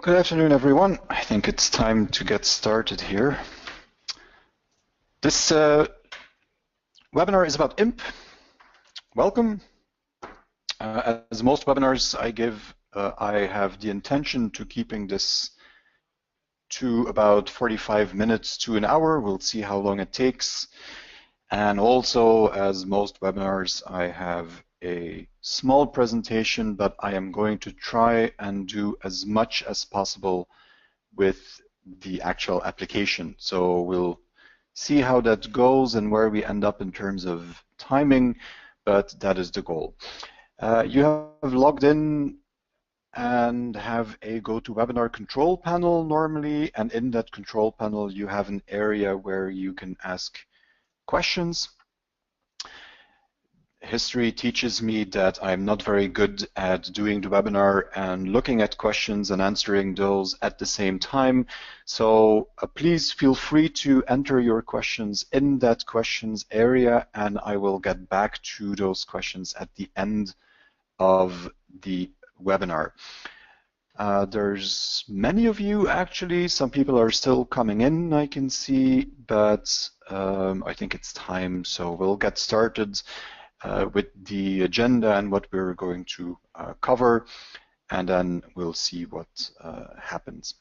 Good afternoon, everyone. I think it's time to get started here. This webinar is about Imp. Welcome. As most webinars I give, I have the intention to keeping this to about 45 minutes to an hour. We'll see how long it takes. And also, as most webinars, I have a small presentation, but I am going to try and do as much as possible with the actual application. So we'll see how that goes and where we end up in terms of timing, but that is the goal. You have logged in and have a GoToWebinar control panel normally, and in that control panel you have an area where you can ask questions. History teaches me that I'm not very good at doing the webinar and looking at questions and answering those at the same time. So please feel free to enter your questions in that questions area, and I will get back to those questions at the end of the webinar. There's many of you actually. Some people are still coming in, I can see, but I think it's time, so we'll get started with the agenda and what we're going to cover, and then we'll see what happens.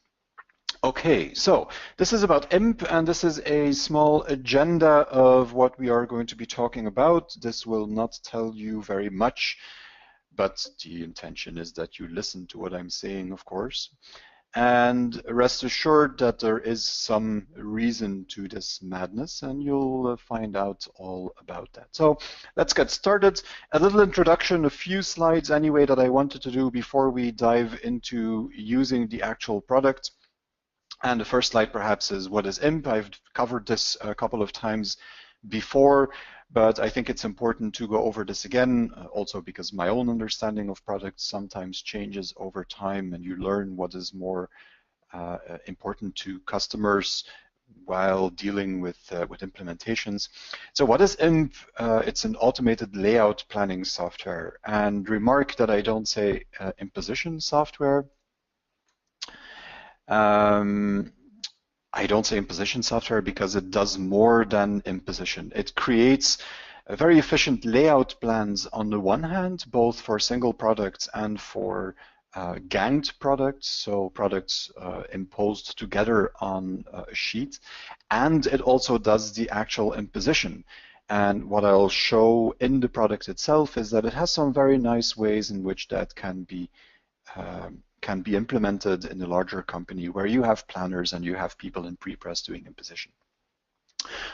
Okay, so this is about Imp, and this is a small agenda of what we are going to be talking about. This will not tell you very much, but the intention is that you listen to what I'm saying, of course. And rest assured that there is some reason to this madness, and you'll find out all about that. So let's get started. A little introduction, a few slides anyway that I wanted to do before we dive into using the actual product. And the first slide perhaps is what is Imp. I've covered this a couple of times before, but I think it's important to go over this again, also because my own understanding of products sometimes changes over time, and you learn what is more important to customers while dealing with implementations. So what is Imp? It's an automated layout planning software. And remark that I don't say imposition software. I don't say imposition software because it does more than imposition. It creates very efficient layout plans on the one hand, both for single products and for ganged products, so products imposed together on a sheet. And it also does the actual imposition. And what I'll show in the product itself is that it has some very nice ways in which that can be implemented in a larger company where you have planners and you have people in prepress doing imposition.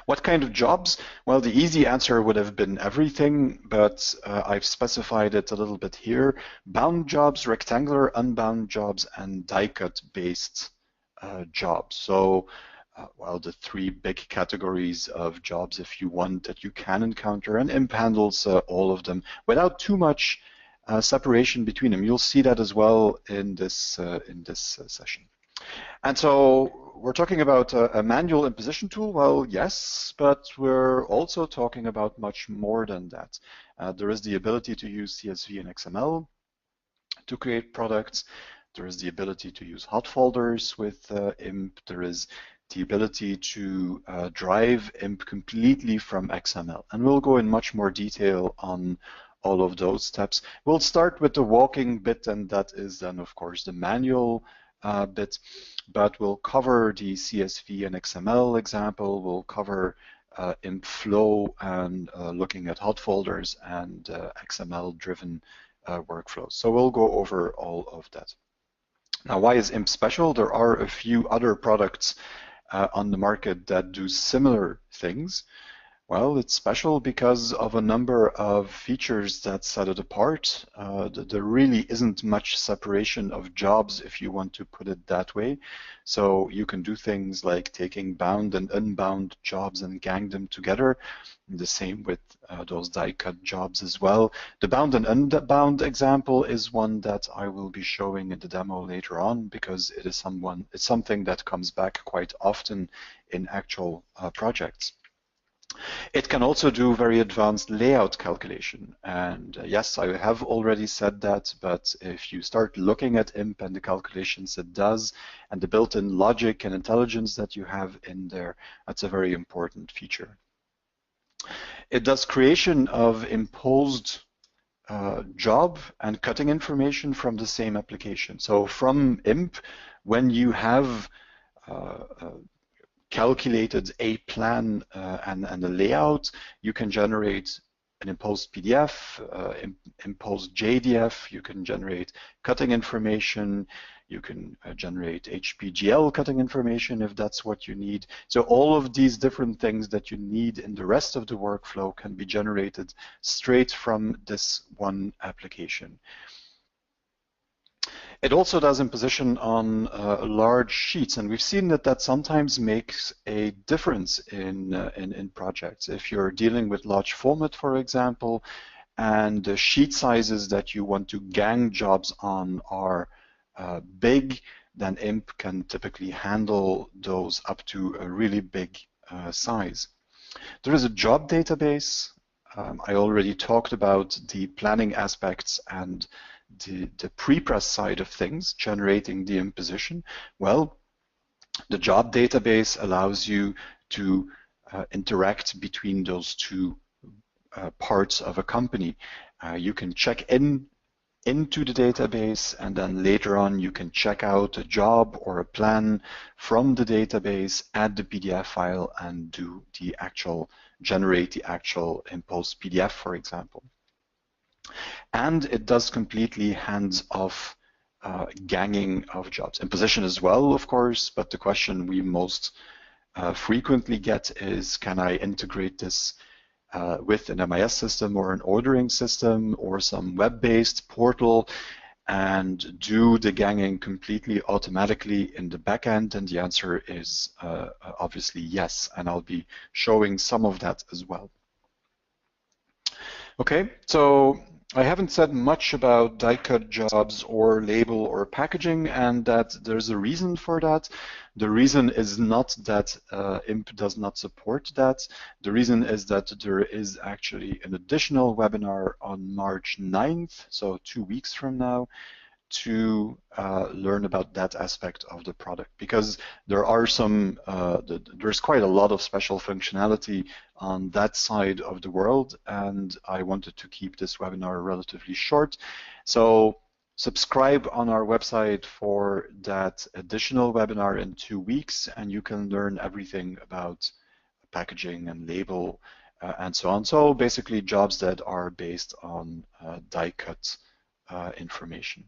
What kind of jobs? Well, the easy answer would have been everything, but I've specified it a little bit here. Bound jobs, rectangular, unbound jobs, and die-cut based jobs. So, well, the three big categories of jobs, if you want, that you can encounter, and Imp handles all of them without too much separation between them. You'll see that as well in this session. And so we're talking about a manual imposition tool. Well, yes, but we're also talking about much more than that. There is the ability to use CSV and XML to create products. There is the ability to use hot folders with Imp. There is the ability to drive Imp completely from XML. And we'll go in much more detail on all of those steps. We'll start with the walking bit, and that is then, of course, the manual bit, but we'll cover the CSV and XML example. We'll cover Imp flow and looking at hot folders and XML-driven workflows. So we'll go over all of that. Now, why is Imp special? There are a few other products on the market that do similar things. Well, it's special because of a number of features that set it apart. There really isn't much separation of jobs, if you want to put it that way. So you can do things like taking bound and unbound jobs and gang them together. The same with those die-cut jobs as well. The bound and unbound example is one that I will be showing in the demo later on, because it is something that comes back quite often in actual projects. It can also do very advanced layout calculation. And yes, I have already said that, but if you start looking at Imp and the calculations it does and the built-in logic and intelligence that you have in there, that's a very important feature. It does creation of imposed job and cutting information from the same application. So from Imp, when you have calculated a plan and a layout, you can generate an imposed PDF, imposed JDF, you can generate cutting information, you can generate HPGL cutting information if that's what you need. So all of these different things that you need in the rest of the workflow can be generated straight from this one application. It also does imposition on large sheets, and we've seen that that sometimes makes a difference in projects. If you're dealing with large format, for example, and the sheet sizes that you want to gang jobs on are big, then Imp can typically handle those up to a really big size. There is a job database. I already talked about the planning aspects and the prepress side of things, generating the imposition. Well, the job database allows you to interact between those two parts of a company. You can check into the database, and then later on you can check out a job or a plan from the database, add the PDF file, and do the generate the actual imposed PDF, for example. And it does completely hands-off ganging of jobs. Imposition as well, of course, but the question we most frequently get is, can I integrate this with an MIS system or an ordering system or some web-based portal and do the ganging completely automatically in the backend? And the answer is obviously yes, and I'll be showing some of that as well. Okay, so I haven't said much about die-cut jobs or label or packaging, and that there's a reason for that. The reason is not that Imp does not support that. The reason is that there is actually an additional webinar on March 9th, so 2 weeks from now, to learn about that aspect of the product, because there are there's quite a lot of special functionality on that side of the world, and I wanted to keep this webinar relatively short. So subscribe on our website for that additional webinar in 2 weeks, and you can learn everything about packaging and label and so on. So basically jobs that are based on die-cut information.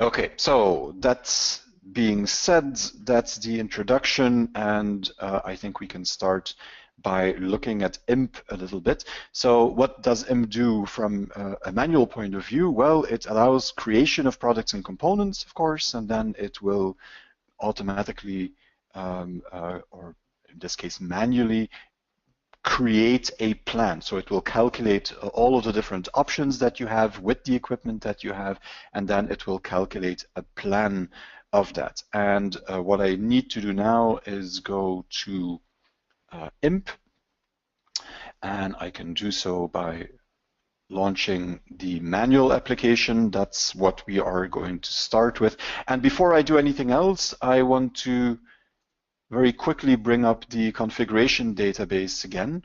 Okay, so that's being said, that's the introduction, and I think we can start by looking at Imp a little bit. So what does Imp do from a manual point of view? Well, it allows creation of products and components, of course, and then it will automatically, or in this case manually, create a plan. So it will calculate all of the different options that you have with the equipment that you have, and then it will calculate a plan of that. And what I need to do now is go to Imp, and I can do so by launching the manual application. That's what we are going to start with. And before I do anything else, I want to very quickly bring up the configuration database again.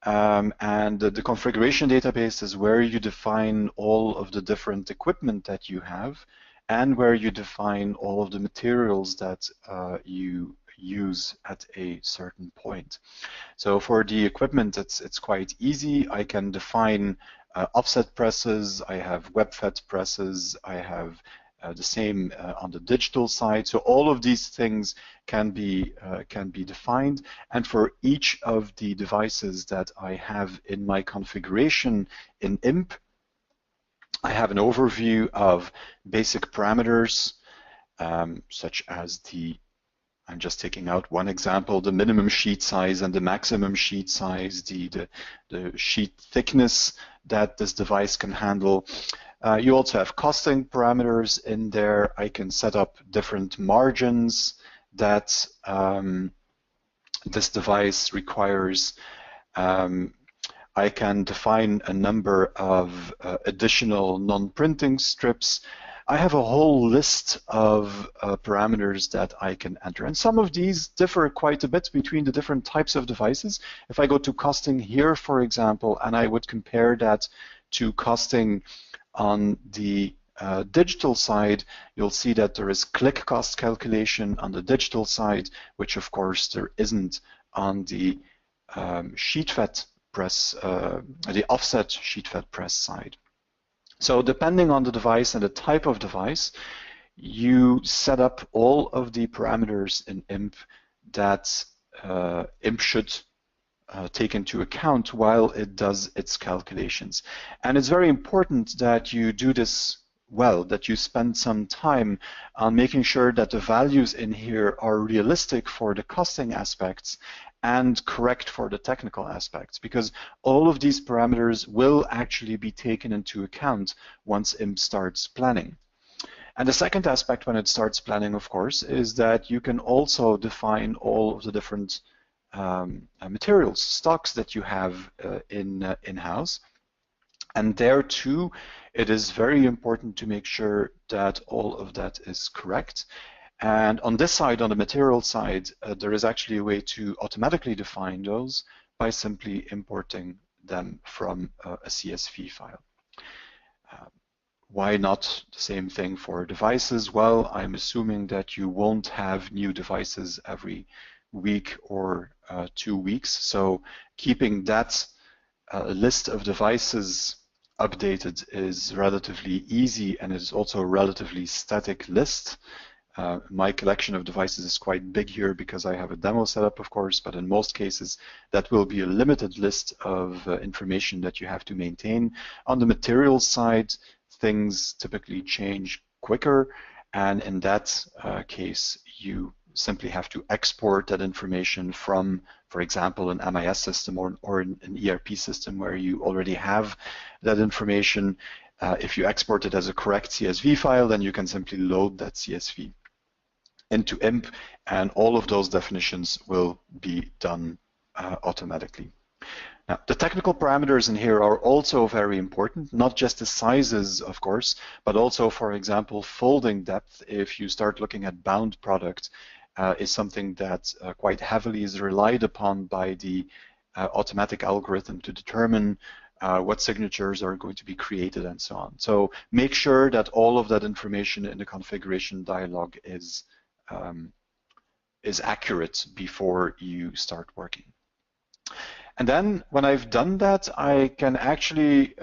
And the configuration database is where you define all of the different equipment that you have and where you define all of the materials that you use at a certain point. So for the equipment, it's quite easy. I can define offset presses, I have web-fed presses, I have the same on the digital side. So all of these things can be defined. And for each of the devices that I have in my configuration in Imp, I have an overview of basic parameters, such as I'm just taking out one example, the minimum sheet size and the maximum sheet size, the sheet thickness that this device can handle. You also have costing parameters in there. I can set up different margins that this device requires, I can define a number of additional non-printing strips. I have a whole list of parameters that I can enter. And some of these differ quite a bit between the different types of devices. If I go to costing here, for example, and I would compare that to costing on the digital side, you'll see that there is click cost calculation on the digital side, which of course there isn't on the sheet-fed press, the offset sheet-fed press side. So depending on the device and the type of device, you set up all of the parameters in Imp that Imp should take into account while it does its calculations. And it's very important that you do this well, that you spend some time on making sure that the values in here are realistic for the costing aspects and correct for the technical aspects, because all of these parameters will actually be taken into account once Imp starts planning. And the second aspect when it starts planning, of course, is that you can also define all of the different materials, stocks that you have in-house. And there too, it is very important to make sure that all of that is correct. And on this side, on the material side, there is actually a way to automatically define those by simply importing them from a CSV file. Why not the same thing for devices? Well, I'm assuming that you won't have new devices every week or 2 weeks. So keeping that list of devices updated is relatively easy, and is also a relatively static list. My collection of devices is quite big here because I have a demo set up, of course, but in most cases that will be a limited list of information that you have to maintain. On the materials side, things typically change quicker, and in that case you simply have to export that information from, for example, an MIS system or an ERP system where you already have that information. If you export it as a correct CSV file, then you can simply load that CSV into Imp, and all of those definitions will be done automatically. Now, the technical parameters in here are also very important, not just the sizes, of course, but also, for example, folding depth. If you start looking at bound product, is something that quite heavily is relied upon by the automatic algorithm to determine what signatures are going to be created and so on. So make sure that all of that information in the configuration dialog is accurate before you start working. And then when I've done that, I can actually,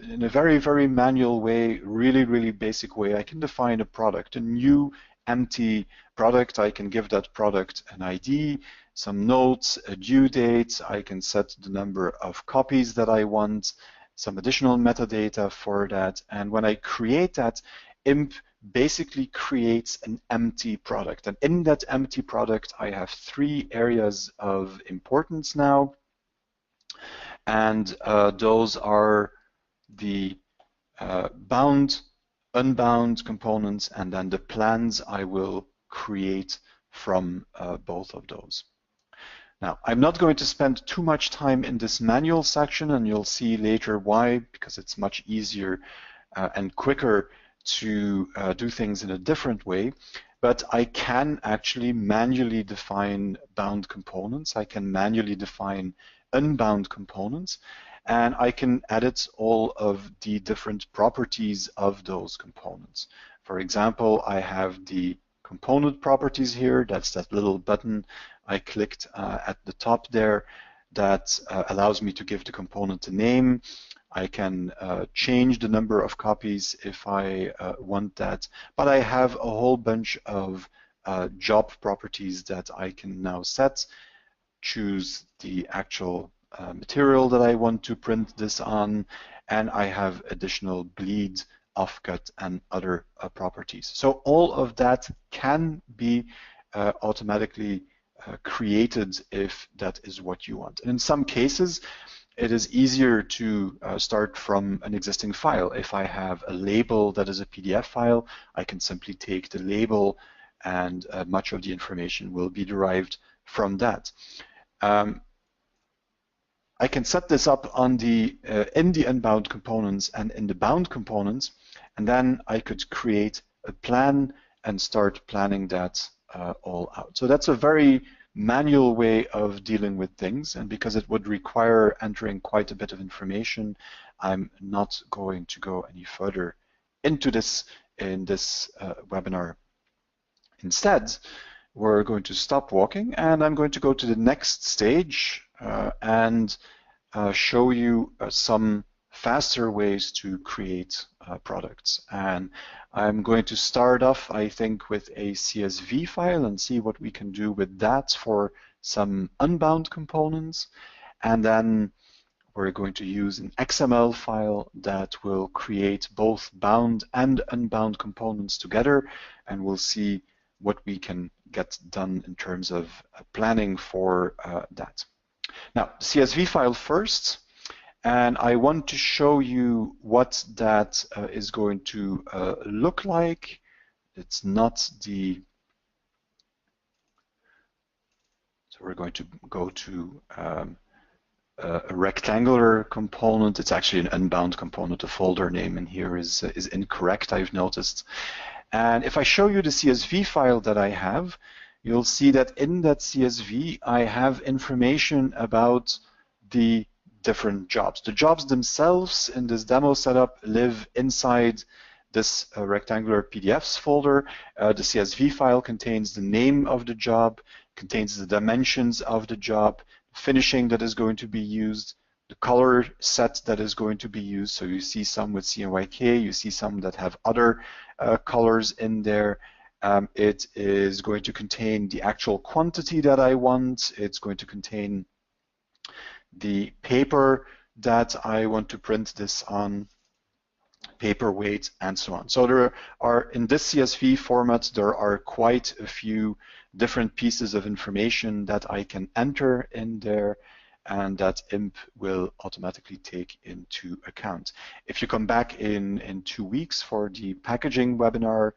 in a very, very manual way, really basic way, I can define a product, a new empty product. I can give that product an ID, some notes, a due date. I can set the number of copies that I want, some additional metadata for that. And when I create that, Imp basically creates an empty product. And in that empty product, I have 3 areas of importance now. And those are the bound, unbound components, and then the plans I will create from both of those. Now, I'm not going to spend too much time in this manual section, and you'll see later why, because it's much easier and quicker to do things in a different way. But I can actually manually define bound components. I can manually define unbound components, and I can edit all of the different properties of those components. For example, I have the component properties here. That's that little button I clicked at the top there that allows me to give the component a name. I can change the number of copies if I want that, but I have a whole bunch of job properties that I can now set, choose the actual material that I want to print this on, and I have additional bleed, offcut, and other properties. So all of that can be automatically created if that is what you want. And in some cases, it is easier to start from an existing file. If I have a label that is a PDF file, I can simply take the label, and much of the information will be derived from that. I can set this up on the in the Unbound components and in the bound components, and then I could create a plan and start planning that all out. So that's a very manual way of dealing with things, and because it would require entering quite a bit of information, I'm not going to go any further into this in this webinar. Instead, we're going to stop walking, and I'm going to go to the next stage and show you some faster ways to create products. And I'm going to start off, I think, with a CSV file and see what we can do with that for some Unbound components. And then we're going to use an XML file that will create both bound and unbound components together, and we'll see what we can get done in terms of planning for that. Now, CSV file first, and I want to show you what that is going to look like. It's not the, so we're going to go to a rectangular component. It's actually an unbound component. The folder name in here is incorrect, I've noticed. And if I show you the CSV file that I have, you'll see that in that CSV, I have information about the different jobs. The jobs themselves in this demo setup live inside this rectangular PDFs folder. The CSV file contains the name of the job, contains the dimensions of the job, finishing that is going to be used, the color set that is going to be used. So you see some with CMYK, you see some that have other colors in there. It is going to contain the actual quantity that I want. It's going to contain the paper that I want to print this on, paper weight, and so on. So there are, in this CSV format, there are quite a few different pieces of information that I can enter in there, and that Imp will automatically take into account. If you come back in 2 weeks for the packaging webinar,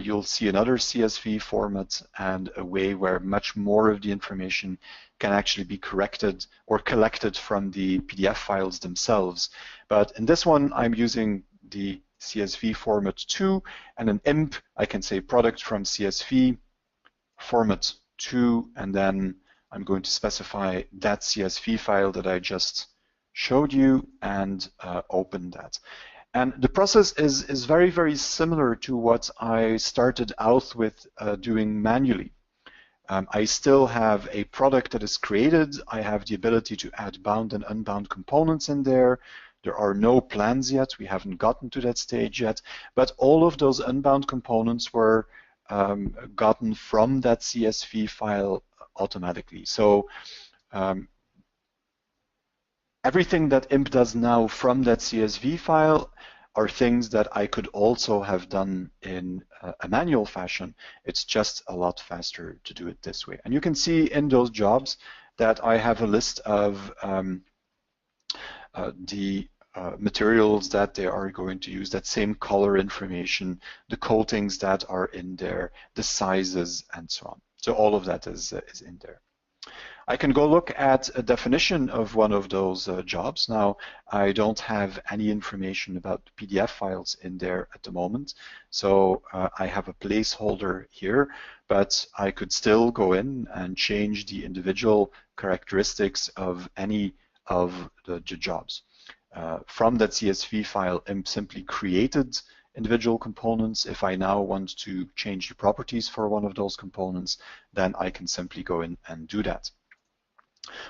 you'll see another CSV format and a way where much more of the information can actually be corrected or collected from the PDF files themselves. But in this one, I'm using the CSV format 2, and in Imp, I can say product from CSV format 2, and then I'm going to specify that CSV file that I just showed you and open that. And the process is very, very similar to what I started out with doing manually. I still have a product that is created. I have the ability to add bound and unbound components in there. There are no plans yet. We haven't gotten to that stage yet. But all of those unbound components were gotten from that CSV file automatically. So everything that Imp does now from that CSV file are things that I could also have done in a manual fashion. It's just a lot faster to do it this way. And you can see in those jobs that I have a list of the materials that they are going to use, that same color information, the coatings that are in there, the sizes, and so on. So all of that is in there. I can go look at a definition of one of those jobs. Now, I don't have any information about PDF files in there at the moment, so I have a placeholder here, but I could still go in and change the individual characteristics of any of the jobs. From that CSV file, Imp simply created individual components. If I now want to change the properties for one of those components, then I can simply go in and do that.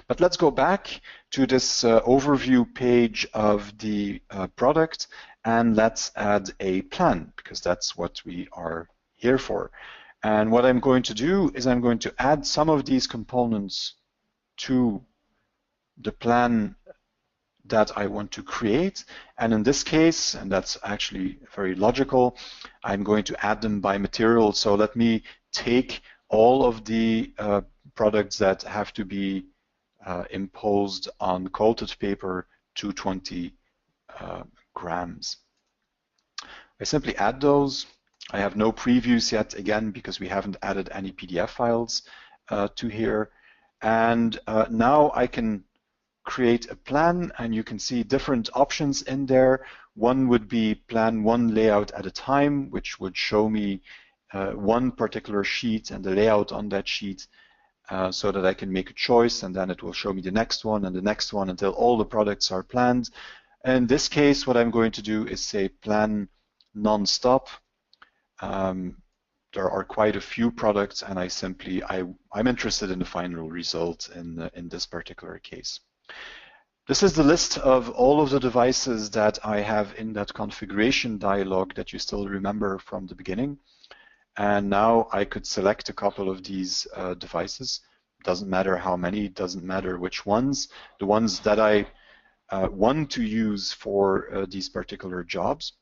But let's go back to this overview page of the product, and let's add a plan, because that's what we are here for. And what I'm going to do is I'm going to add some of these components to the plan that I want to create. And in this case, and that's actually very logical, I'm going to add them by material. So let me take all of the products that have to be imposed on coated paper, 220 grams. I simply add those. I have no previews yet, again, because we haven't added any PDF files to here. And now I can create a plan, and you can see different options in there. One would be plan one layout at a time, which would show me one particular sheet and the layout on that sheet, so that I can make a choice, and then it will show me the next one and the next one until all the products are planned. In this case, what I'm going to do is say plan non-stop. There are quite a few products, and I'm interested in the final result in this particular case. This is the list of all of the devices that I have in that configuration dialog that you still remember from the beginning. And now I could select a couple of these devices. Doesn't matter how many, doesn't matter which ones. The ones that I want to use for these particular jobs.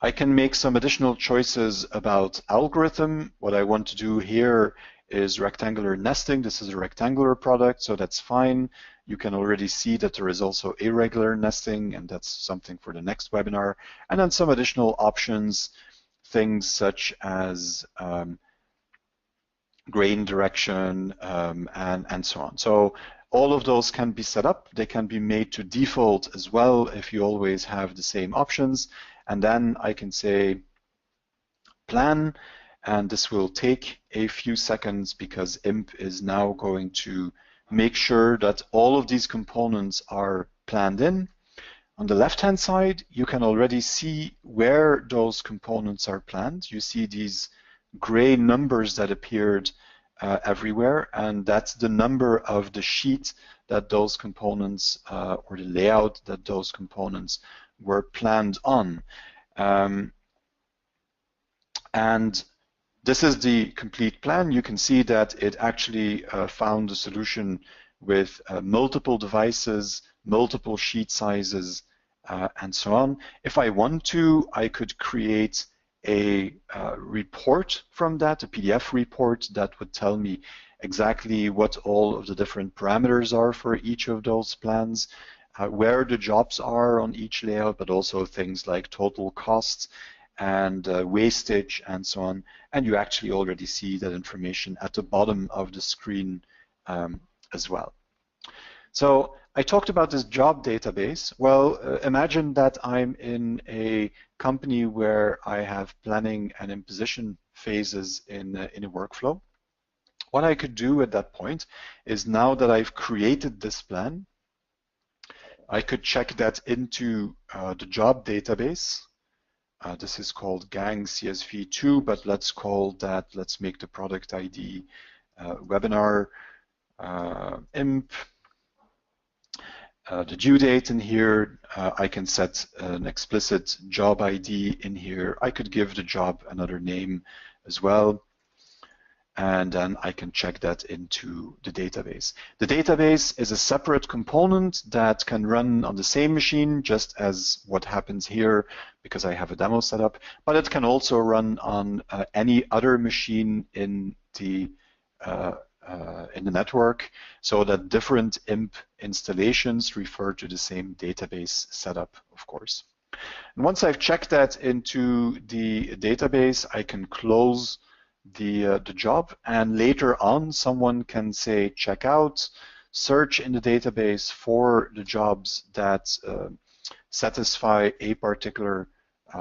I can make some additional choices about algorithm. What I want to do here is rectangular nesting. This is a rectangular product, so that's fine. You can already see that there is also irregular nesting, and that's something for the next webinar. And then some additional options, things such as grain direction and so on. So all of those can be set up. They can be made to default as well if you always have the same options. And then I can say plan, and this will take a few seconds because Imp is now going to make sure that all of these components are planned in. On the left-hand side, you can already see where those components are planned. You see these gray numbers that appeared everywhere, and that's the number of the sheet that those components or the layout that those components were planned on. And this is the complete plan. You can see that it actually found a solution with multiple devices, multiple sheet sizes, and so on. If I want to, I could create a report from that, a PDF report that would tell me exactly what all of the different parameters are for each of those plans, where the jobs are on each layout, but also things like total costs and wastage and so on. And you actually already see that information at the bottom of the screen as well. So I talked about this job database. Well, imagine that I'm in a company where I have planning and imposition phases in a workflow. What I could do at that point is, now that I've created this plan, I could check that into the job database. This is called gang CSV2, but let's make the product ID webinar imp. The due date in here, I can set an explicit job ID in here. I could give the job another name as well. And then I can check that into the database. The database is a separate component that can run on the same machine, just as what happens here, because I have a demo set up, but it can also run on any other machine in the network, so that different Imp installations refer to the same database setup, of course. And once I've checked that into the database, I can close the job, and later on someone can say check out, search in the database for the jobs that satisfy a particular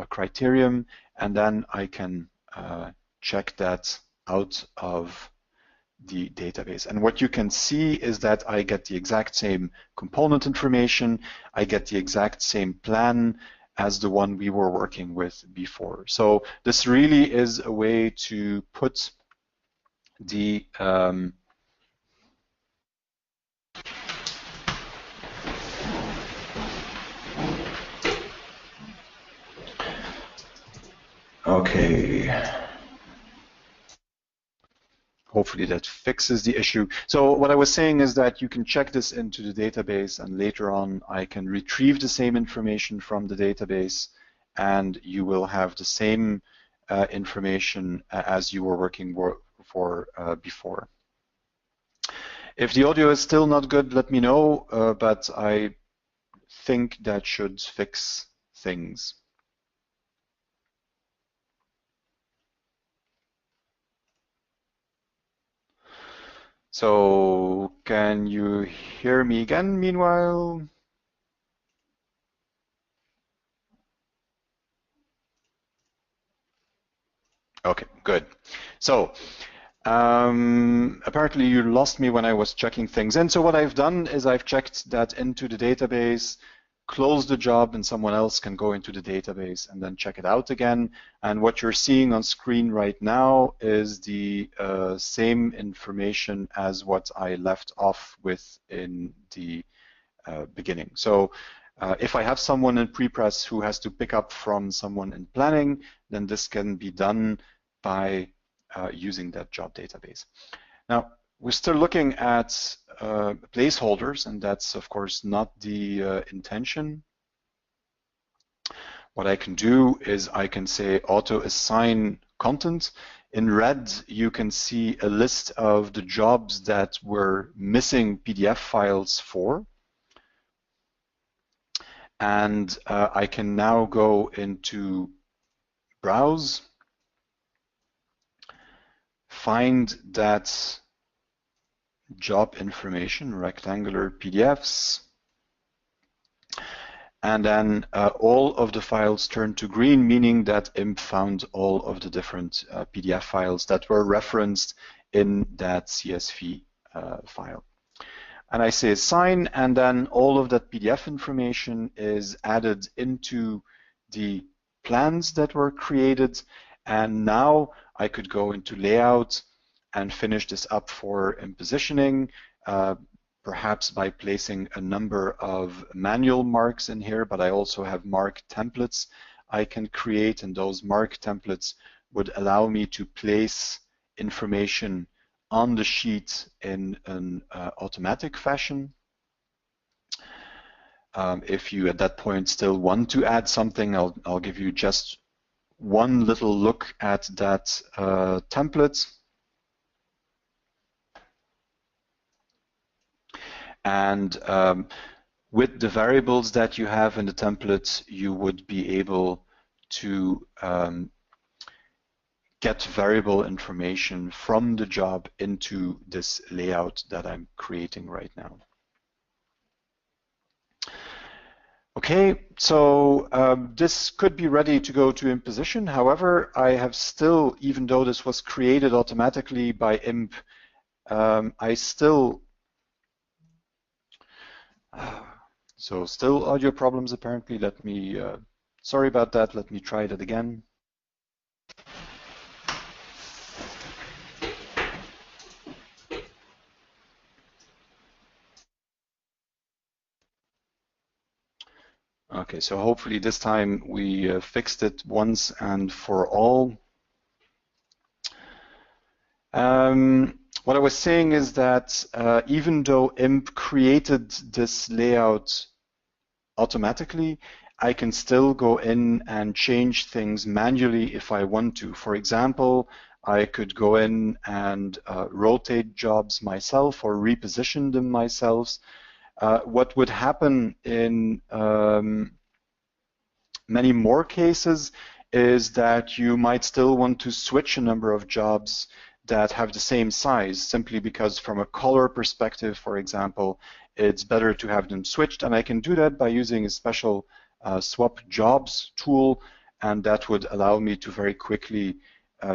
criterion, and then I can check that out of the database. And what you can see is that I get the exact same component information, I get the exact same plan as the one we were working with before. So this really is a way to put the okay. Hopefully that fixes the issue. So what I was saying is that you can check this into the database, and later on I can retrieve the same information from the database, and you will have the same information as you were working for before. If the audio is still not good, let me know, but I think that should fix things. So can you hear me again meanwhile? Okay, good. So apparently you lost me when I was checking things in. So what I've done is I've checked that into the database, close the job, and someone else can go into the database and then check it out again. And what you're seeing on screen right now is the same information as what I left off with in the beginning. So if I have someone in prepress who has to pick up from someone in planning, then this can be done by using that job database. Now, we're still looking at placeholders, and that's, of course, not the intention. What I can do is I can say auto-assign content. In red, you can see a list of the jobs that we're missing PDF files for. And I can now go into Browse, find that job information, rectangular PDFs, and then all of the files turn to green, meaning that Imp found all of the different PDF files that were referenced in that CSV file. And I say assign, and then all of that PDF information is added into the plans that were created. And now I could go into layout and finish this up for impositioning, perhaps by placing a number of manual marks in here, but I also have mark templates I can create, and those mark templates would allow me to place information on the sheet in an automatic fashion. If you at that point still want to add something, I'll give you just one little look at that template. And with the variables that you have in the template, you would be able to get variable information from the job into this layout that I'm creating right now. Okay, so this could be ready to go to imposition. However, I have still, even though this was created automatically by Imp, I still, so still audio problems apparently. Let me, sorry about that. Let me try that again. Okay, so hopefully this time we fixed it once and for all. What I was saying is that even though Imp created this layout automatically, I can still go in and change things manually if I want to. For example, I could go in and rotate jobs myself or reposition them myself. What would happen in many more cases is that you might still want to switch a number of jobs that have the same size, simply because from a color perspective, for example, it's better to have them switched. And I can do that by using a special swap jobs tool, and that would allow me to very quickly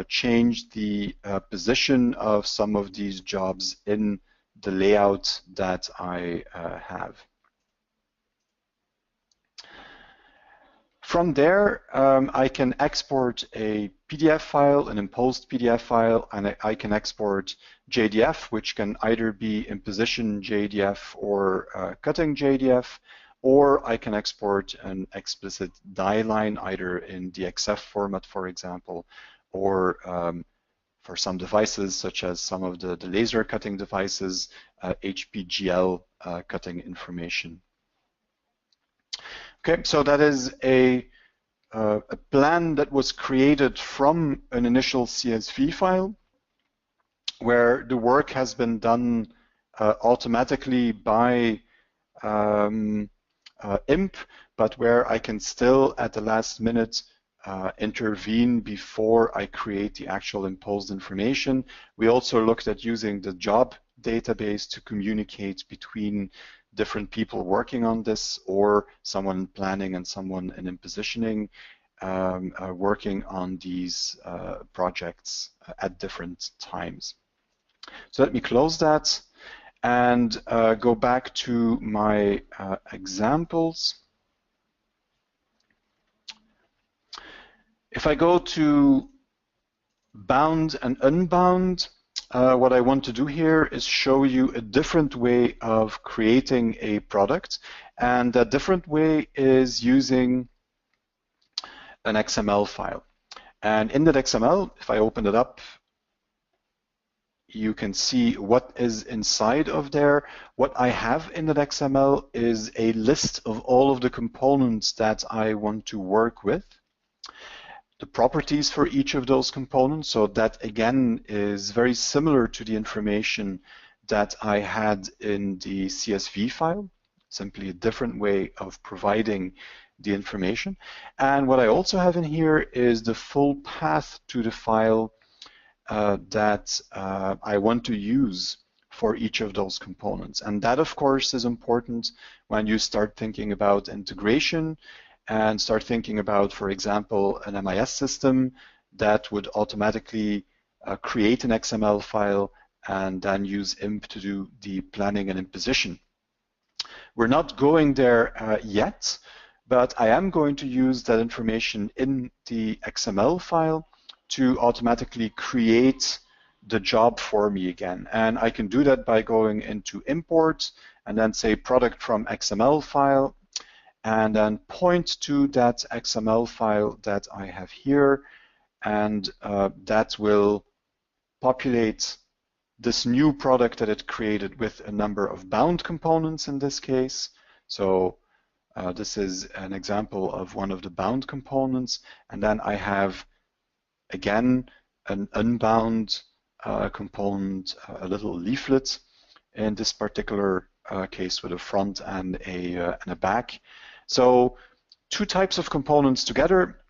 change the position of some of these jobs in the layout that I have. From there, I can export a PDF file, an imposed PDF file, and I can export JDF, which can either be imposition JDF or cutting JDF, or I can export an explicit die line, either in DXF format, for example, or for some devices, such as some of the laser cutting devices, HPGL cutting information. Okay, so that is a plan that was created from an initial CSV file, where the work has been done automatically by Imp, but where I can still, at the last minute, intervene before I create the actual imposed information. We also looked at using the job database to communicate between different people working on this, or someone in planning and someone in impositioning working on these projects at different times. So let me close that and go back to my examples. If I go to bound and unbound, what I want to do here is show you a different way of creating a product, and that different way is using an XML file. And in that XML, if I open it up, you can see what is inside of there. What I have in that XML is a list of all of the components that I want to work with, the properties for each of those components. So that again is very similar to the information that I had in the CSV file, simply a different way of providing the information. And what I also have in here is the full path to the file that I want to use for each of those components. And that, of course, is important when you start thinking about integration and start thinking about, for example, an MIS system that would automatically create an XML file and then use Imp to do the planning and imposition. We're not going there yet, but I am going to use that information in the XML file to automatically create the job for me again. And I can do that by going into import and then say product from XML file, and then point to that XML file that I have here, and that will populate this new product that it created with a number of bound components in this case. So this is an example of one of the bound components, and then I have again an unbound component, a little leaflet in this particular case with a front and a back. So two types of components together,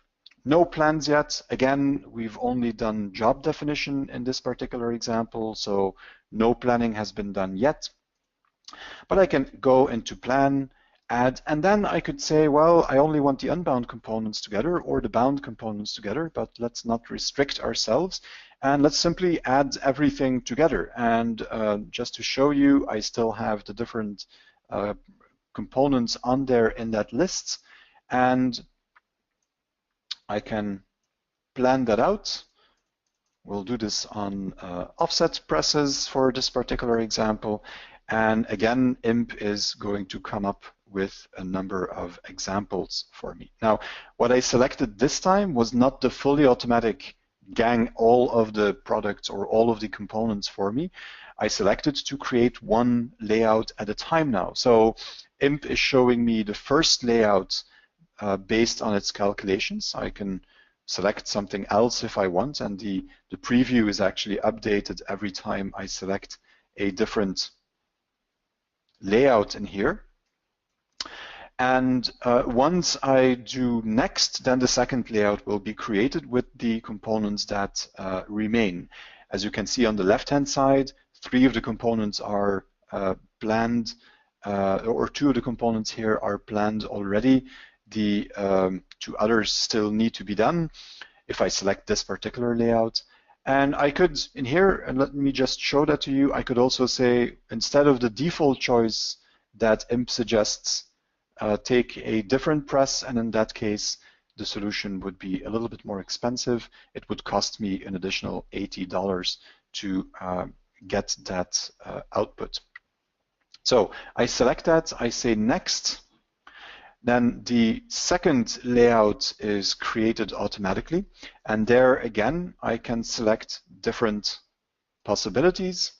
no plans yet. Again, we've only done job definition in this particular example, so no planning has been done yet. But I can go into plan, add, and then I could say, well, I only want the unbound components together or the bound components together, but let's not restrict ourselves. And let's simply add everything together. And just to show you, I still have the different components on there in that list. And I can plan that out. We'll do this on offset presses for this particular example. And again, Imp is going to come up with a number of examples for me. Now, what I selected this time was not the fully automatic gang all of the products or all of the components for me. I selected to create one layout at a time now. So Imp is showing me the first layout based on its calculations. I can select something else if I want, and the preview is actually updated every time I select a different layout in here. And once I do next, then the second layout will be created with the components that remain. As you can see on the left-hand side, 3 of the components are planned, or 2 of the components here are planned already. The 2 others still need to be done if I select this particular layout. And I could, in here, and let me just show that to you, I could also say, instead of the default choice that Imp suggests, take a different press, and in that case, the solution would be a little bit more expensive. It would cost me an additional $80 to get that output. So I select that, I say next, then the second layout is created automatically, and there again I can select different possibilities,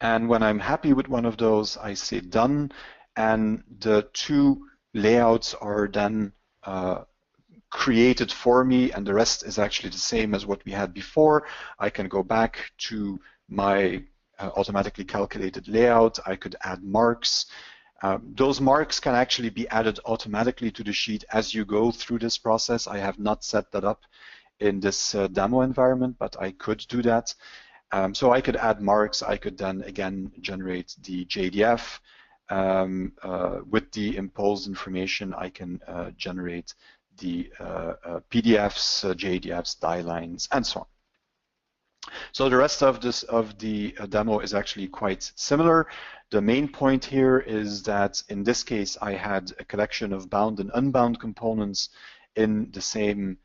and when I'm happy with one of those I say done, and the 2 layouts are then created for me, and the rest is actually the same as what we had before. I can go back to my automatically calculated layout. I could add marks. Those marks can actually be added automatically to the sheet as you go through this process. I have not set that up in this demo environment, but I could do that. So I could add marks. I could then again generate the JDF. With the imposed information, I can generate the PDFs, JDFs, die lines, and so on. So the rest of the demo is actually quite similar. The main point here is that in this case, I had a collection of bound and unbound components in the same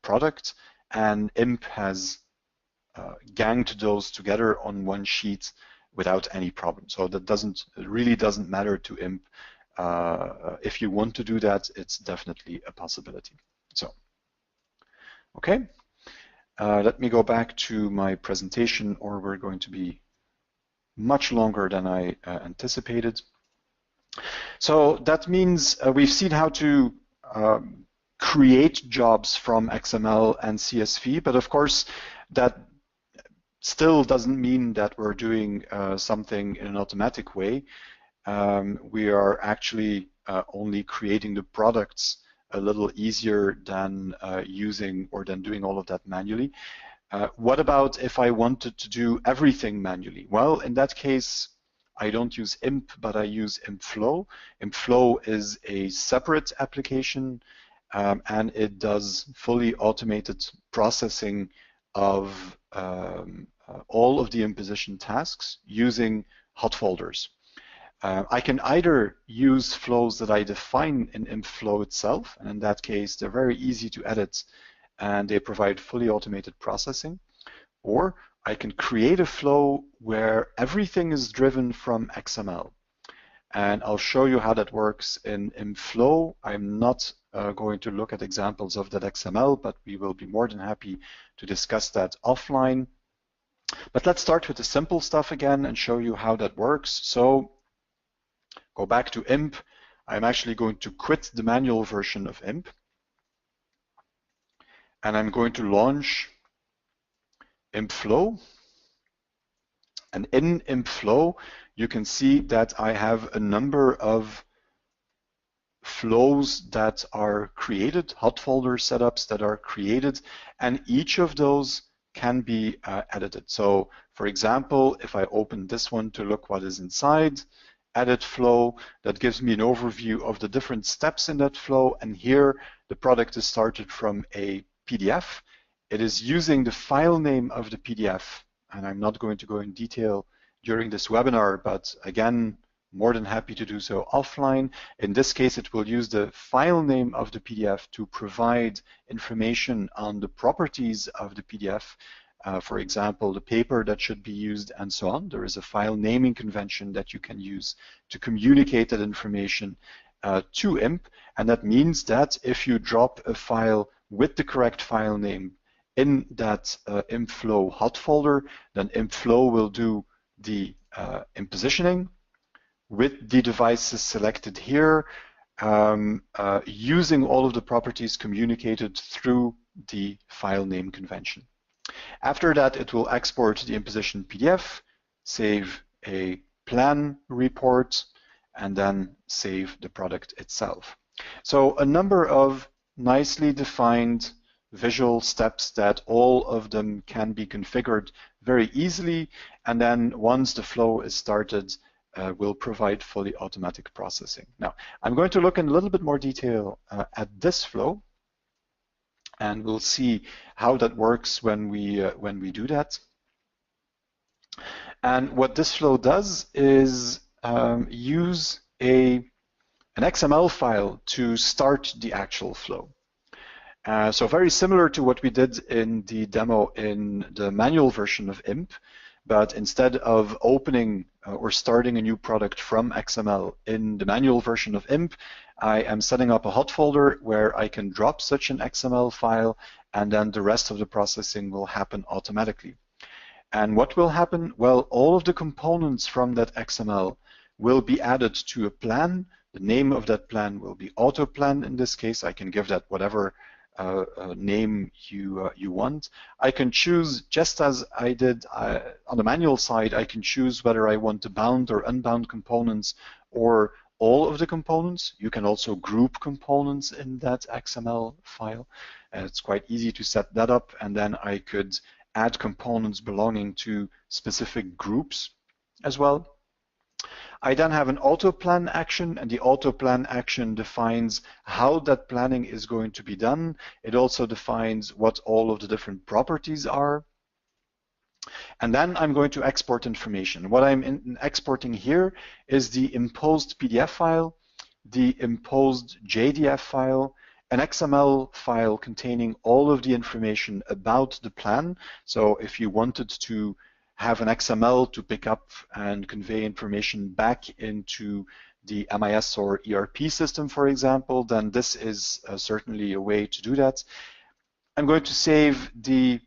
product, and Imp has ganged those together on one sheet without any problem. So that really doesn't matter to Imp. If you want to do that, it's definitely a possibility. So, okay. Let me go back to my presentation, or we're going to be much longer than I anticipated. So that means we've seen how to create jobs from XML and CSV, but of course that still doesn't mean that we're doing something in an automatic way. We are actually only creating the products a little easier than doing all of that manually. What about if I wanted to do everything manually? Well, in that case, I don't use Imp, but I use ImpFlow. ImpFlow is a separate application, and it does fully automated processing of all of the imposition tasks using hot folders. I can either use flows that I define in ImpFlow itself, and in that case, they're very easy to edit and they provide fully automated processing, or I can create a flow where everything is driven from XML. And I'll show you how that works in ImpFlow. I'm not going to look at examples of that XML, but we will be more than happy to discuss that offline. But let's start with the simple stuff again and show you how that works. So go back to Imp. I'm actually going to quit the manual version of Imp. And I'm going to launch ImpFlow. And in ImpFlow, you can see that I have a number of flows that are created, hot folder setups that are created, and each of those can be edited. So for example, if I open this one to look what is inside, edit flow, that gives me an overview of the different steps in that flow. And here the product is started from a PDF. It is using the file name of the PDF, and I'm not going to go in detail during this webinar, but again, more than happy to do so offline. In this case, it will use the file name of the PDF to provide information on the properties of the PDF. For example, the paper that should be used and so on. There is a file naming convention that you can use to communicate that information to Imp. And that means that if you drop a file with the correct file name in that ImpFlow hot folder, then ImpFlow will do the impositioning with the devices selected here, using all of the properties communicated through the file name convention. After that, it will export the imposition PDF, save a plan report, and then save the product itself. So a number of nicely defined visual steps that all of them can be configured very easily, and then once the flow is started, will provide fully automatic processing. Now, I'm going to look in a little bit more detail at this flow, and we'll see how that works when we do that. And what this flow does is use an XML file to start the actual flow. So very similar to what we did in the demo in the manual version of Imp, but instead of opening or starting a new product from XML in the manual version of Imp, I am setting up a hot folder where I can drop such an XML file, and then the rest of the processing will happen automatically. And what will happen? Well, all of the components from that XML will be added to a plan. The name of that plan will be AutoPlan in this case. I can give that whatever name you want. I can choose, just as I did on the manual side, I can choose whether I want the bound or unbound components or all of the components. You can also group components in that XML file. It's quite easy to set that up, and then I could add components belonging to specific groups as well. I then have an auto plan action, and the auto plan action defines how that planning is going to be done. It also defines what all of the different properties are. And then I'm going to export information. What I'm exporting here is the imposed PDF file, the imposed JDF file, an XML file containing all of the information about the plan. So if you wanted to have an XML to pick up and convey information back into the MIS or ERP system, for example, then this is certainly a way to do that. I'm going to save the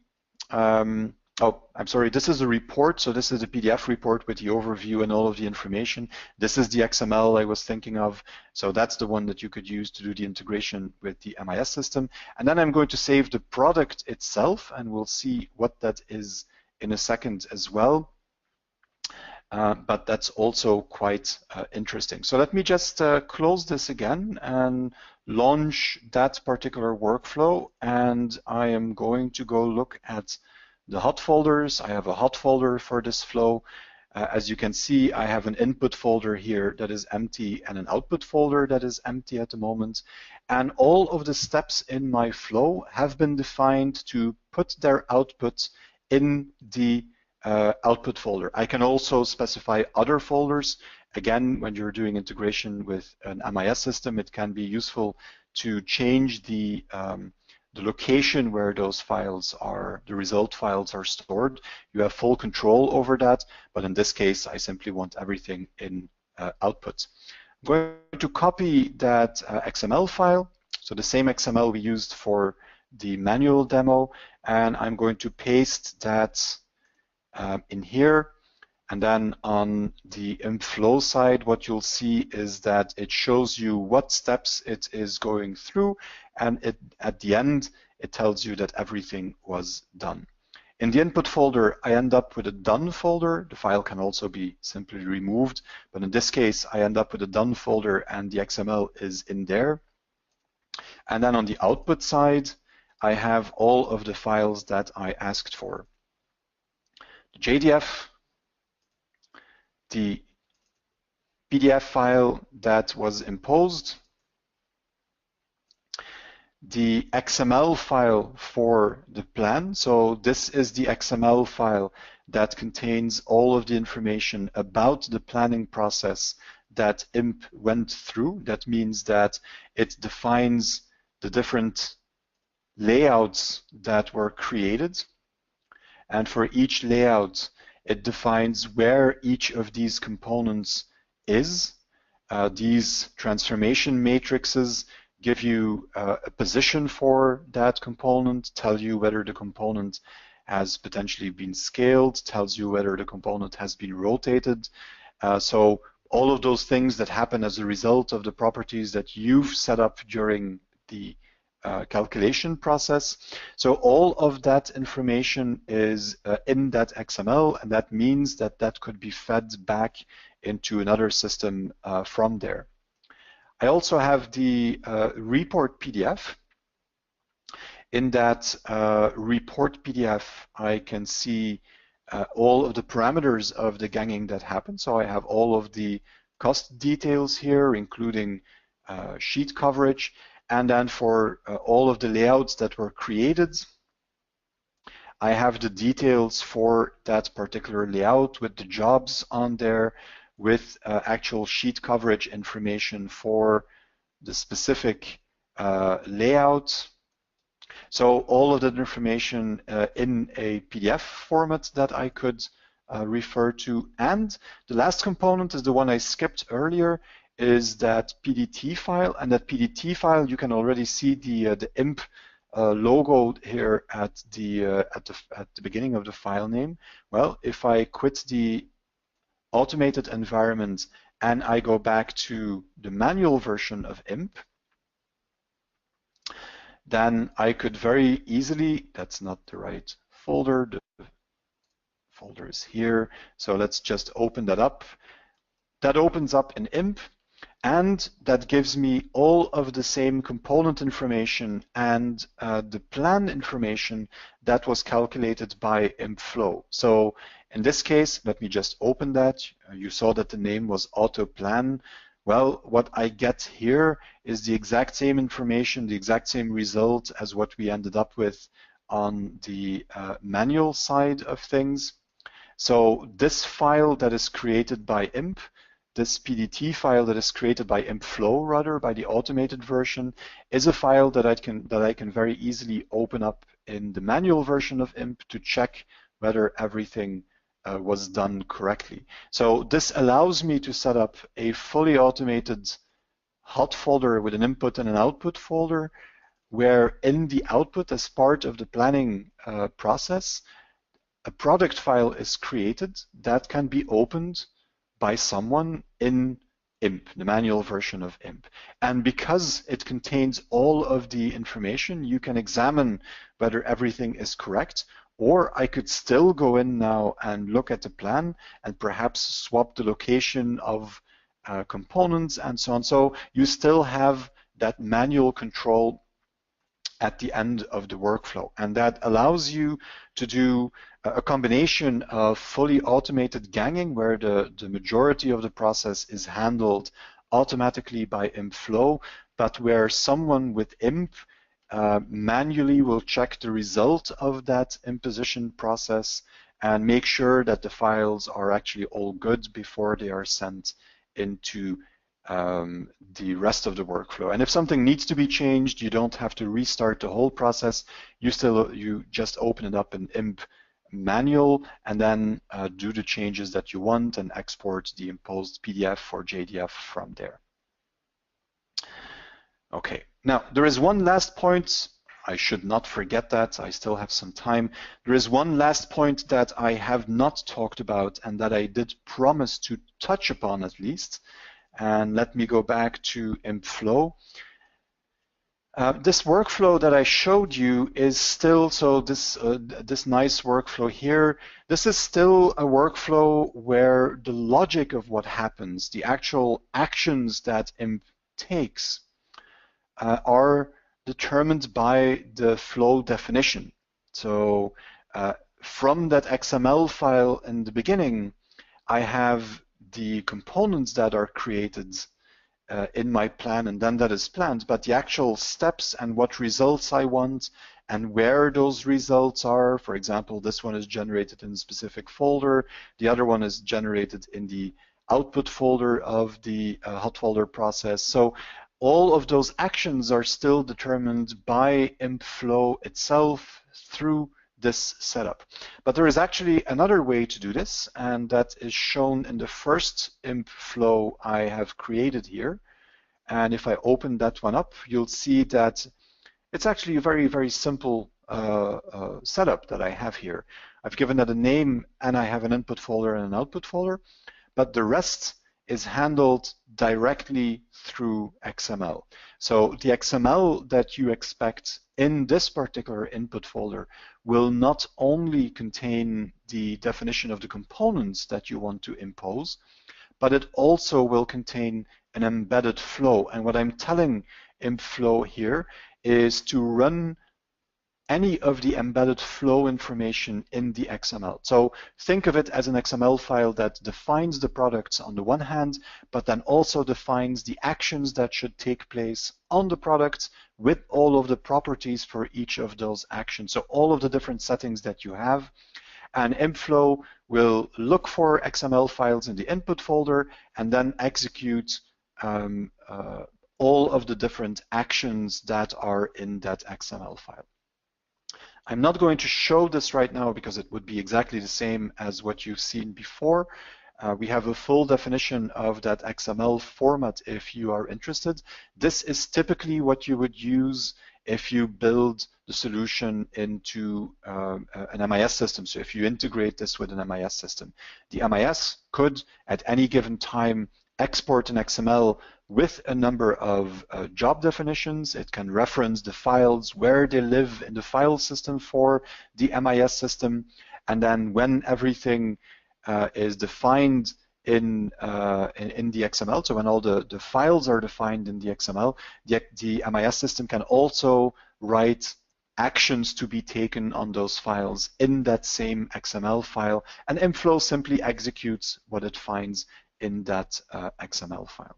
this is a report. So this is a PDF report with the overview and all of the information. This is the XML I was thinking of. So that's the one that you could use to do the integration with the MIS system. And then I'm going to save the product itself, and we'll see what that is in a second as well. But that's also quite interesting. So let me just close this again and launch that particular workflow. And I am going to go look at the hot folders. I have a hot folder for this flow. As you can see, I have an input folder here that is empty and an output folder that is empty at the moment. And all of the steps in my flow have been defined to put their output in the output folder. I can also specify other folders. Again, when you're doing integration with an MIS system, it can be useful to change the location where those files are, the result files are stored. You have full control over that, but in this case, I simply want everything in output. I'm going to copy that XML file, so the same XML we used for the manual demo, and I'm going to paste that in here. And then on the Imp flow side, what you'll see is that it shows you what steps it is going through, and at the end, it tells you that everything was done. In the input folder, I end up with a done folder. The file can also be simply removed, but in this case, I end up with a done folder and the XML is in there. And then on the output side, I have all of the files that I asked for. The JDF, the PDF file that was imposed, the XML file for the plan. So this is the XML file that contains all of the information about the planning process that Imp went through. That means that it defines the different layouts that were created. And for each layout, it defines where each of these components is. These transformation matrices give you a position for that component, tell you whether the component has potentially been scaled, tells you whether the component has been rotated. So all of those things that happen as a result of the properties that you've set up during the calculation process. So all of that information is in that XML, and that means that that could be fed back into another system from there. I also have the report PDF. In that report PDF, I can see all of the parameters of the ganging that happened. So I have all of the cost details here, including sheet coverage. And then for all of the layouts that were created, I have the details for that particular layout with the jobs on there, with actual sheet coverage information for the specific layout. So all of that information in a PDF format that I could refer to. And the last component is the one I skipped earlier, is that Ppt file. And that Ppt file, you can already see the Imp logo here at the beginning of the file name. Well, if I quit the automated environment and I go back to the manual version of Imp, then I could very easily, that's not the right folder, the folder is here, so let's just open that up. That opens up in Imp, And that gives me all of the same component information and the plan information that was calculated by ImpFlow. So in this case, let me just open that. You saw that the name was AutoPlan. Well, what I get here is the exact same information, the exact same result as what we ended up with on the manual side of things. So this file that is created by Imp, this Ppt file that is created by ImpFlow, rather by the automated version, is a file that I can very easily open up in the manual version of Imp to check whether everything was done correctly. So this allows me to set up a fully automated hot folder with an input and an output folder, where in the output, as part of the planning process, a product file is created that can be opened by someone in Imp, the manual version of Imp. And because it contains all of the information, you can examine whether everything is correct, or I could still go in now and look at the plan and perhaps swap the location of components and so on. So you still have that manual control at the end of the workflow. And that allows you to do a combination of fully automated ganging, where the majority of the process is handled automatically by ImpFlow, but where someone with Imp manually will check the result of that imposition process and make sure that the files are actually all good before they are sent into the rest of the workflow. And if something needs to be changed, you don't have to restart the whole process. You just open it up in Imp manual and then do the changes that you want and export the imposed PDF or JDF from there. Okay, now there is one last point. I should not forget that. I still have some time. There is one last point that I have not talked about and that I did promise to touch upon at least. And let me go back to ImpFlow. This workflow that I showed you is still, so this nice workflow here, this is still a workflow where the logic of what happens, the actual actions that Imp takes, are determined by the flow definition. So from that XML file in the beginning, I have the components that are created in my plan, and then that is planned, but the actual steps and what results I want and where those results are, for example, this one is generated in a specific folder, the other one is generated in the output folder of the hot folder process. So all of those actions are still determined by ImpFlow itself through this setup. But there is actually another way to do this, and that is shown in the first ImpFlow I have created here. And if I open that one up, you'll see that it's actually a very, very simple setup that I have here. I've given that a name, and I have an input folder and an output folder, but the rest is handled directly through XML. So the XML that you expect in this particular input folder will not only contain the definition of the components that you want to impose, but it also will contain an embedded flow. And what I'm telling ImpFlow here is to run any of the embedded flow information in the XML. So think of it as an XML file that defines the products on the one hand, but then also defines the actions that should take place on the products with all of the properties for each of those actions. So all of the different settings that you have. And ImpFlow will look for XML files in the input folder and then execute all of the different actions that are in that XML file. I'm not going to show this right now because it would be exactly the same as what you've seen before. We have a full definition of that XML format if you are interested. This is typically what you would use if you build the solution into an MIS system. So if you integrate this with an MIS system, the MIS could at any given time export an XML with a number of job definitions. It can reference the files where they live in the file system for the MIS system. And then when everything is defined in the XML. So when all the files are defined in the XML, the MIS system can also write actions to be taken on those files in that same XML file, and ImpFlow simply executes what it finds in that XML file.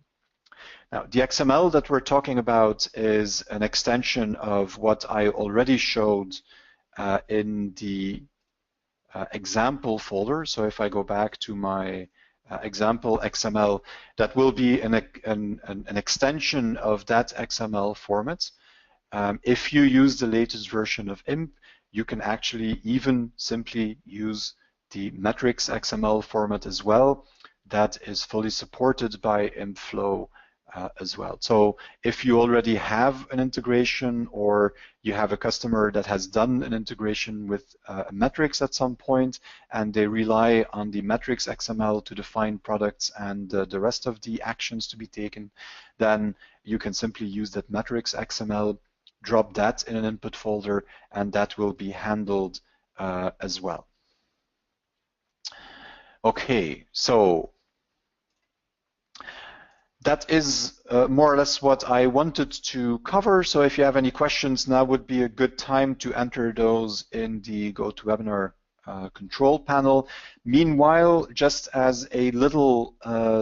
Now, the XML that we're talking about is an extension of what I already showed in the example folder. So if I go back to my example XML, that will be an extension of that XML format. If you use the latest version of Imp, you can actually even simply use the metrics XML format as well. That is fully supported by ImpFlow as well. So if you already have an integration, or you have a customer that has done an integration with metrics at some point, and they rely on the metrics XML to define products and the rest of the actions to be taken, then you can simply use that metrics XML, drop that in an input folder, and that will be handled as well. Okay, so that is more or less what I wanted to cover. So if you have any questions, now would be a good time to enter those in the GoToWebinar control panel. Meanwhile, just as a little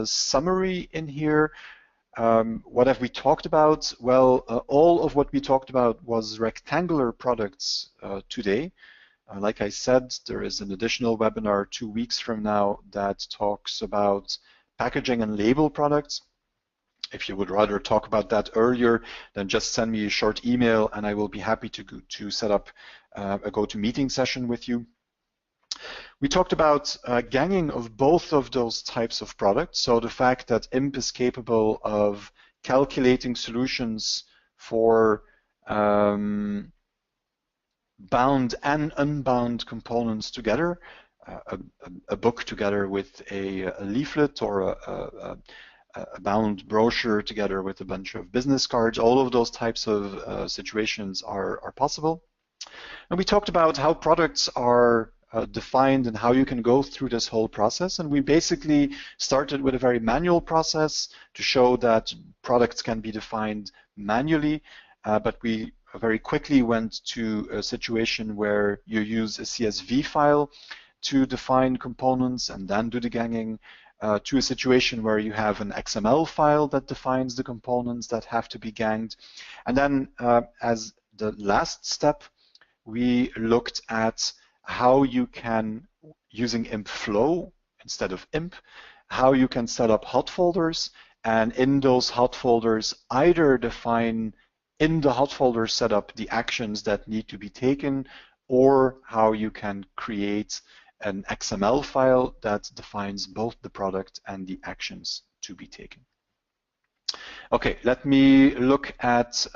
summary in here, what have we talked about? Well, all of what we talked about was rectangular products today. Like I said, there is an additional webinar 2 weeks from now that talks about packaging and label products. If you would rather talk about that earlier, then just send me a short email and I will be happy to set up a GoToMeeting session with you. We talked about ganging of both of those types of products. So the fact that Imp is capable of calculating solutions for bound and unbound components together, a book together with a leaflet, or a bound brochure together with a bunch of business cards. All of those types of situations are possible. And we talked about how products are defined and how you can go through this whole process. And we basically started with a very manual process to show that products can be defined manually, but we very quickly went to a situation where you use a CSV file to define components and then do the ganging, to a situation where you have an XML file that defines the components that have to be ganged. And then as the last step, we looked at how you can, using ImpFlow instead of Imp, how you can set up hot folders, and in those hot folders either define in the hot folder setup the actions that need to be taken, or how you can create an XML file that defines both the product and the actions to be taken. Okay, let me look at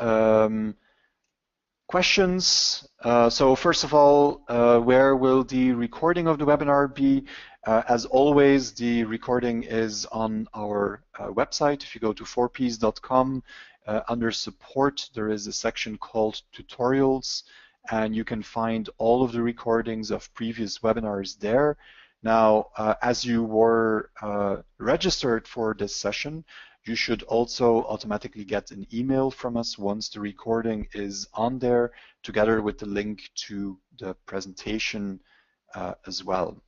questions. So first of all, where will the recording of the webinar be? As always, the recording is on our website. If you go to 4ps.com, under support, there is a section called tutorials, and you can find all of the recordings of previous webinars there. Now, as you were registered for this session, you should also automatically get an email from us once the recording is on there, together with the link to the presentation as well.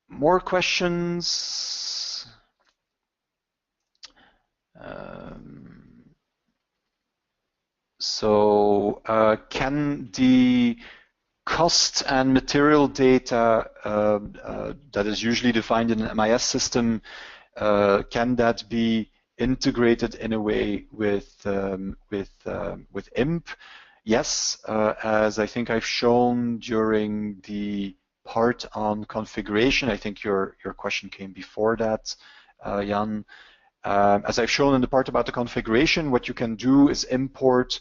More questions? So can the cost and material data that is usually defined in an MIS system, can that be integrated in a way with Imp? Yes, as I think I've shown during the part on configuration. I think your question came before that, Jan. As I've shown in the part about the configuration, what you can do is import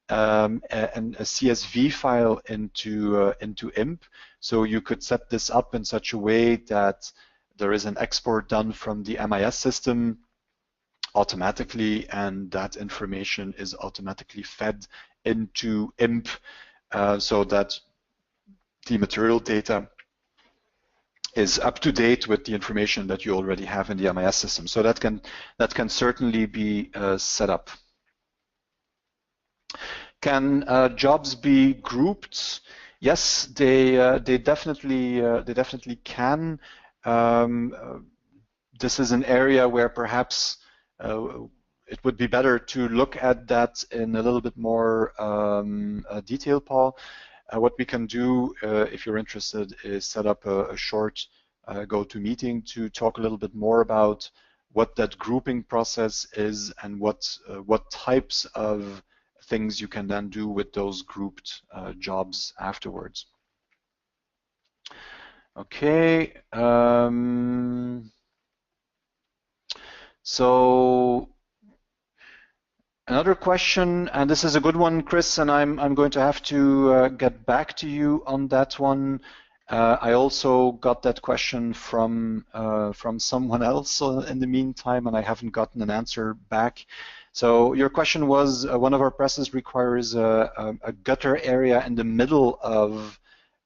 a CSV file into Imp. So you could set this up in such a way that there is an export done from the MIS system automatically, and that information is automatically fed into Imp, so that the material data is up to date with the information that you already have in the MIS system. So that can certainly be set up. Can jobs be grouped? Yes, they definitely can. This is an area where perhaps it would be better to look at that in a little bit more detail, Paul. What we can do, if you're interested, is set up a short go-to-meeting to talk a little bit more about what that grouping process is and what types of things you can then do with those grouped jobs afterwards. Okay. So another question, and this is a good one, Chris, and I'm going to have to get back to you on that one. I also got that question from someone else in the meantime, and I haven't gotten an answer back. So your question was, one of our presses requires a gutter area in the middle of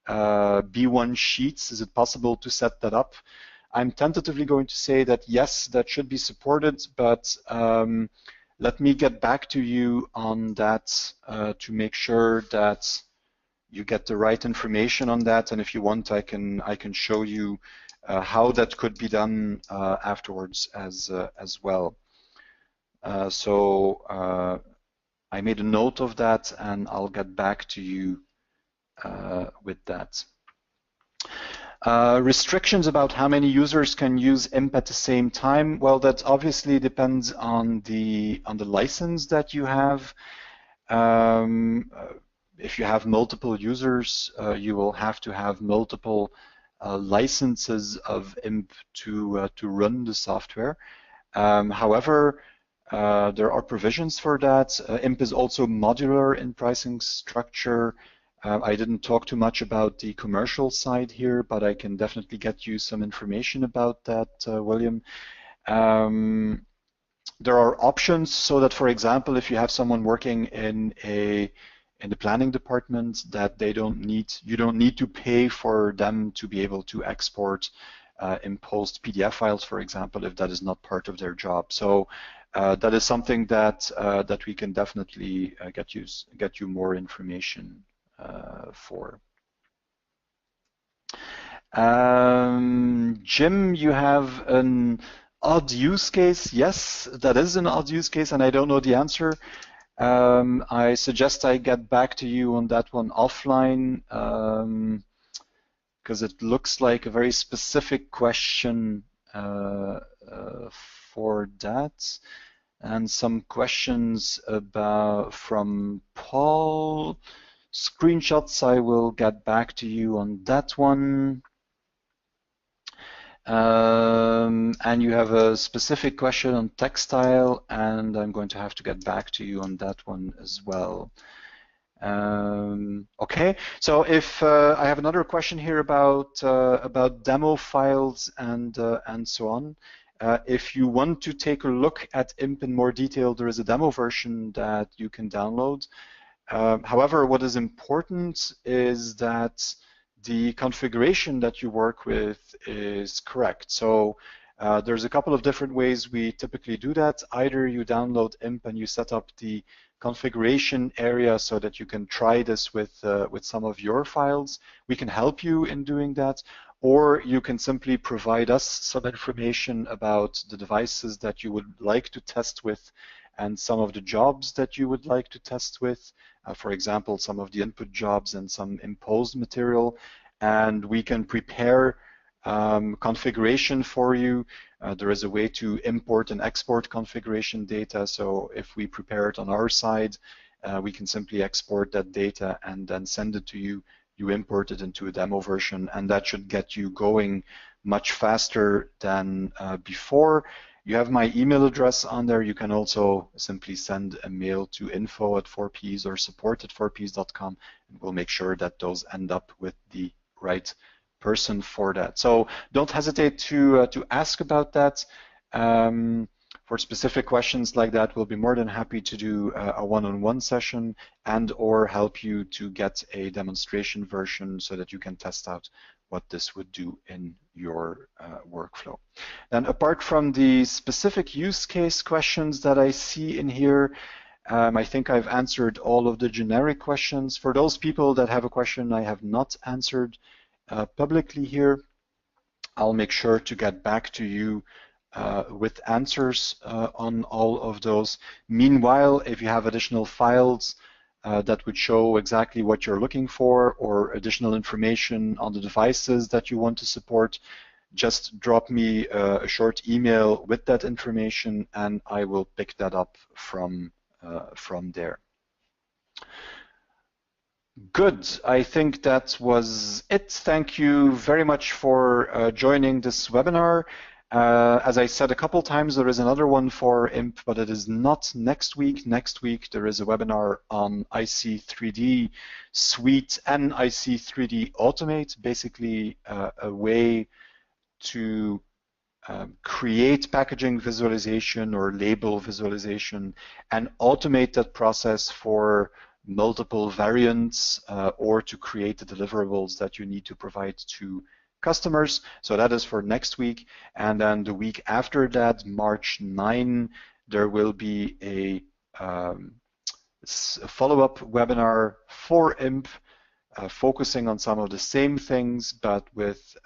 B1 sheets. Is it possible to set that up? I'm tentatively going to say that yes, that should be supported, but let me get back to you on that to make sure that you get the right information on that. And if you want, I can show you how that could be done afterwards as well. So I made a note of that, and I'll get back to you with that. Restrictions about how many users can use Imp at the same time. Well, that obviously depends on the license that you have. If you have multiple users, you will have to have multiple licenses of Imp to run the software. However, there are provisions for that. Imp is also modular in pricing structure. I didn't talk too much about the commercial side here, but I can definitely get you some information about that, William. There are options so that, for example, if you have someone working in the planning department, that you don't need to pay for them to be able to export imposed PDF files, for example, if that is not part of their job. So that is something that we can definitely get you more information for. Jim, you have an odd use case. Yes, that is an odd use case, and I don't know the answer. I suggest I get back to you on that one offline, because it looks like a very specific question for that. And some questions from Paul. Screenshots, I will get back to you on that one. And you have a specific question on textile, and I'm going to have to get back to you on that one as well. Okay, so if I have another question here about demo files and so on. If you want to take a look at Imp in more detail, there is a demo version that you can download. However, what is important is that the configuration that you work with is correct. So there's a couple of different ways we typically do that. Either you download Imp and you set up the configuration area so that you can try this with some of your files. We can help you in doing that. Or you can simply provide us some information about the devices that you would like to test with and some of the jobs that you would like to test with. For example, some of the input jobs and some imposed material. And we can prepare configuration for you. There is a way to import and export configuration data. So if we prepare it on our side, we can simply export that data and then send it to you. You import it into a demo version, and that should get you going much faster than before. You have my email address on there. You can also simply send a mail to info@4ps or support@4ps.com, and we'll make sure that those end up with the right person for that. So don't hesitate to ask about that. For specific questions like that, we'll be more than happy to do a one-on-one session and or help you to get a demonstration version so that you can test out what this would do in your workflow. And apart from the specific use case questions that I see in here, I think I've answered all of the generic questions. For those people that have a question I have not answered publicly here, I'll make sure to get back to you with answers on all of those. Meanwhile, if you have additional files that would show exactly what you're looking for or additional information on the devices that you want to support, just drop me a short email with that information and I will pick that up from there. Good. I think that was it. Thank you very much for joining this webinar. As I said a couple times, there is another one for Imp, but it is not next week. Next week, there is a webinar on IC3D Suite and IC3D Automate, basically a way to create packaging visualization or label visualization and automate that process for multiple variants or to create the deliverables that you need to provide to customers. So that is for next week. And then the week after that, March 9, there will be a follow-up webinar for Imp, focusing on some of the same things, but with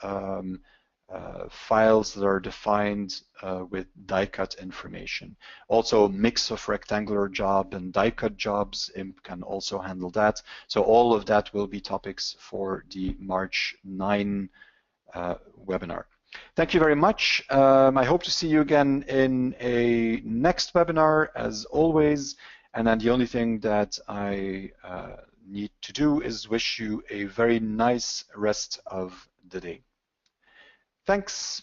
files that are defined with die-cut information. Also, a mix of rectangular job and die-cut jobs. Imp can also handle that. So all of that will be topics for the March 9 webinar. Thank you very much. I hope to see you again in a next webinar, as always. And then the only thing that I need to do is wish you a very nice rest of the day. Thanks.